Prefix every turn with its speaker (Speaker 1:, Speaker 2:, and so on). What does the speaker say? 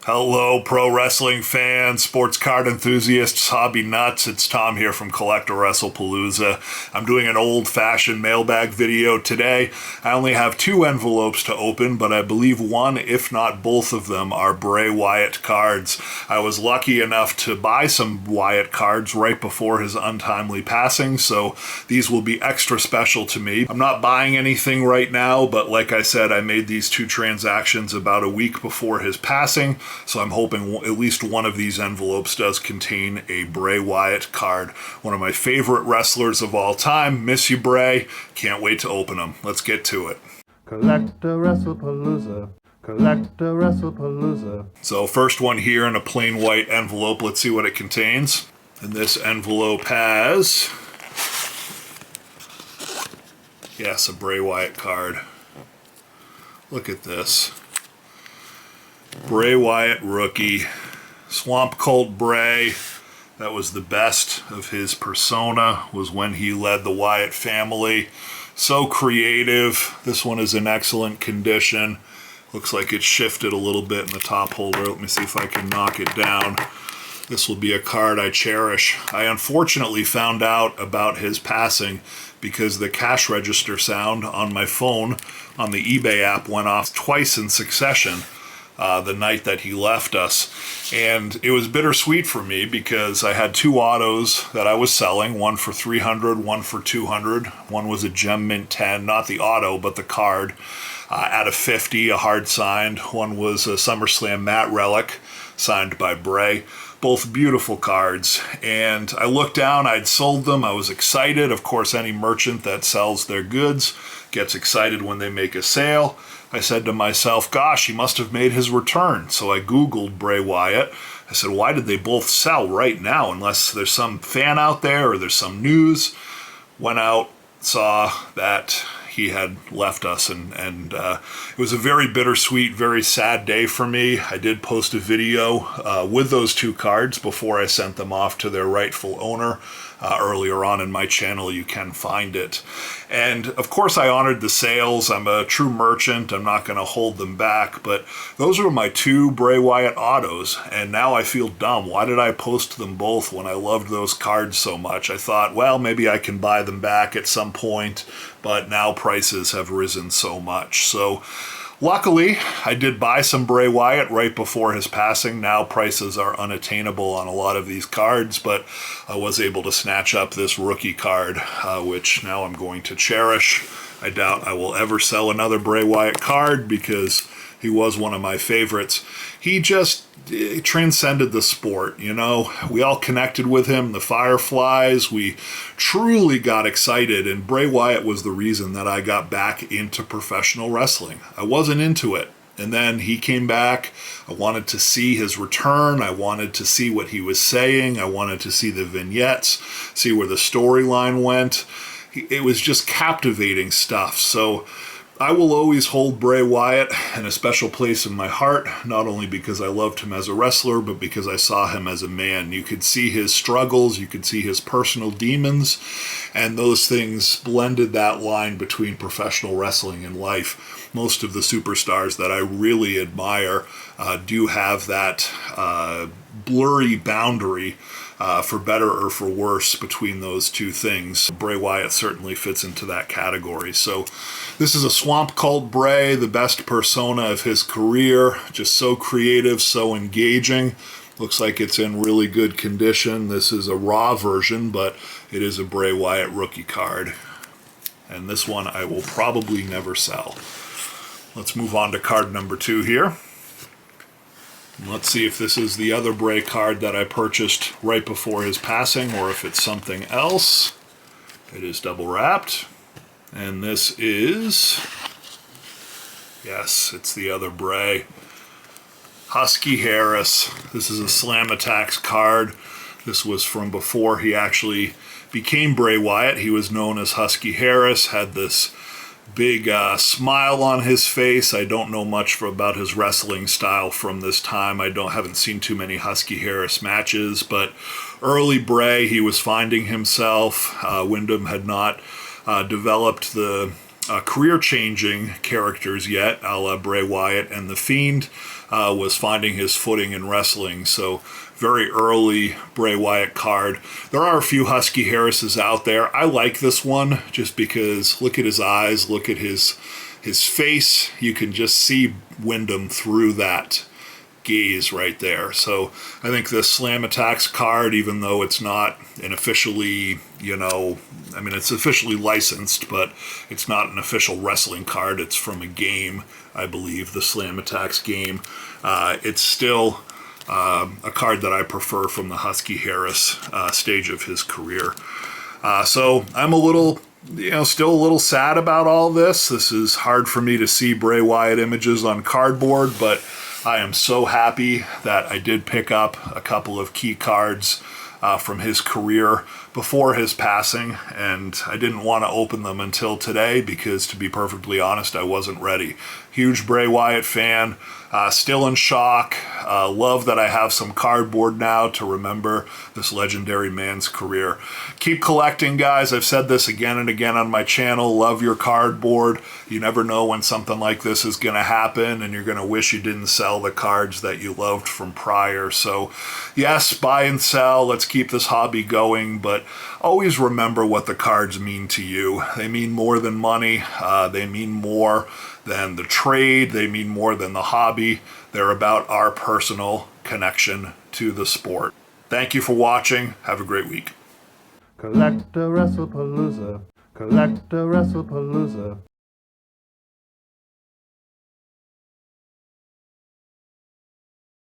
Speaker 1: Hello, pro wrestling fans, sports card enthusiasts, hobby nuts. It's Tom here from CollectAWrestlePalooza. I'm doing an old-fashioned mailbag video today. I only have 2 envelopes to open, but I believe one, if not both of them, are Bray Wyatt cards. I was lucky enough to buy some Wyatt cards right before his untimely passing, so these will be extra special to me. I'm not buying anything right now, but like I said, I made these 2 transactions about a week before his passing. So I'm hoping at least one of these envelopes does contain a Bray Wyatt card. One of my favorite wrestlers of all time. Miss you, Bray. Can't wait to open them. Let's get to it.
Speaker 2: CollectAWrestlePalooza. CollectAWrestlePalooza.
Speaker 1: So first one here in a plain white envelope. Let's see what it contains. And this envelope has, yes, a Bray Wyatt card. Look at this. Bray Wyatt rookie, Swamp Cult Bray. That was the best of his persona, was when he led the Wyatt family. So creative. This one is in excellent condition. Looks like it shifted a little bit in the top holder. Let me see if I can knock it down. This will be a card I cherish. I unfortunately found out about his passing because the cash register sound on my phone on the eBay app went off twice in succession. The night that he left us. And it was bittersweet for me because I had 2 autos that I was selling, one for $300, one for $200. One was a Gem Mint 10, not the auto, but the card, at a $50, a hard signed. One was a SummerSlam Matt Relic, signed by Bray. Both beautiful cards. And I looked down, I'd sold them, I was excited. Of course, any merchant that sells their goods gets excited when they make a sale. I said to myself, gosh, he must have made his return. So I Googled Bray Wyatt. I said, why did they both sell right now? Unless there's some fan out there or there's some news. Went out, saw that he had left us, and it was a very bittersweet, very sad day for me. I did post a video with those 2 cards before I sent them off to their rightful owner. Earlier on in my channel, you can find it. And of course I honored the sales. I'm a true merchant. I'm not going to hold them back, but those were my 2 Bray Wyatt autos, and now I feel dumb. Why did I post them both when I loved those cards so much? I thought, well, maybe I can buy them back at some point, but now prices have risen so much. So luckily, I did buy some Bray Wyatt right before his passing. Now prices are unattainable on a lot of these cards, but I was able to snatch up this rookie card, which now I'm going to cherish. I doubt I will ever sell another Bray Wyatt card because he was one of my favorites. He just transcended the sport, you know. We all connected with him, the Fireflies. We truly got excited, and Bray Wyatt was the reason that I got back into professional wrestling. I wasn't into it. And then he came back. I wanted to see his return. I wanted to see what he was saying. I wanted to see the vignettes, see where the storyline went. It was just captivating stuff. So I will always hold Bray Wyatt in a special place in my heart, not only because I loved him as a wrestler, but because I saw him as a man. You could see his struggles, you could see his personal demons, and those things blended that line between professional wrestling and life. Most of the superstars that I really admire do have that blurry boundary, for better or for worse, between those 2 things. Bray Wyatt certainly fits into that category. So this is a Swamp Cult Bray, the best persona of his career. Just so creative, so engaging. Looks like it's in really good condition. This is a raw version, but it is a Bray Wyatt rookie card. And this one I will probably never sell. Let's move on to card number 2 here. Let's see if this is the other Bray card that I purchased right before his passing, or if it's something else. It is double wrapped. And this is, yes, it's the other Bray. Husky Harris. This is a Slam Attacks card. This was from before he actually became Bray Wyatt. He was known as Husky Harris, had this big smile on his face. I don't know much about his wrestling style from this time. Haven't seen too many Husky Harris matches, but early Bray, he was finding himself. Wyndham had not developed the career-changing characters yet, a la Bray Wyatt, and The Fiend was finding his footing in wrestling. So very early Bray Wyatt card. There are a few Husky Harrises out there. I like this one just because look at his eyes, look at his face. You can just see Wyndham through that gaze right there. So I think this Slam Attacks card, even though it's not an officially, it's officially licensed, but it's not an official wrestling card. It's from a game, I believe, the Slam Attacks game. It's still a card that I prefer from the Husky Harris stage of his career. So I'm a little, still a little sad about all this. This is hard for me to see Bray Wyatt images on cardboard, but I am so happy that I did pick up a couple of key cards from his career before his passing, and I didn't want to open them until today because, to be perfectly honest, I wasn't ready. Huge Bray Wyatt fan, still in shock. Love that I have some cardboard now to remember this legendary man's career. Keep collecting, guys. I've said this again and again on my channel. Love your cardboard. You never know when something like this is going to happen, and you're going to wish you didn't sell the cards that you loved from prior. So yes, buy and sell. Let's keep this hobby going, but always remember what the cards mean to you. They mean more than money. They mean more than the trade. They mean more than the hobby. They're about our personal connection to the sport. Thank you for watching. Have a great week.
Speaker 2: CollectAWrestlePalooza. CollectAWrestlePalooza.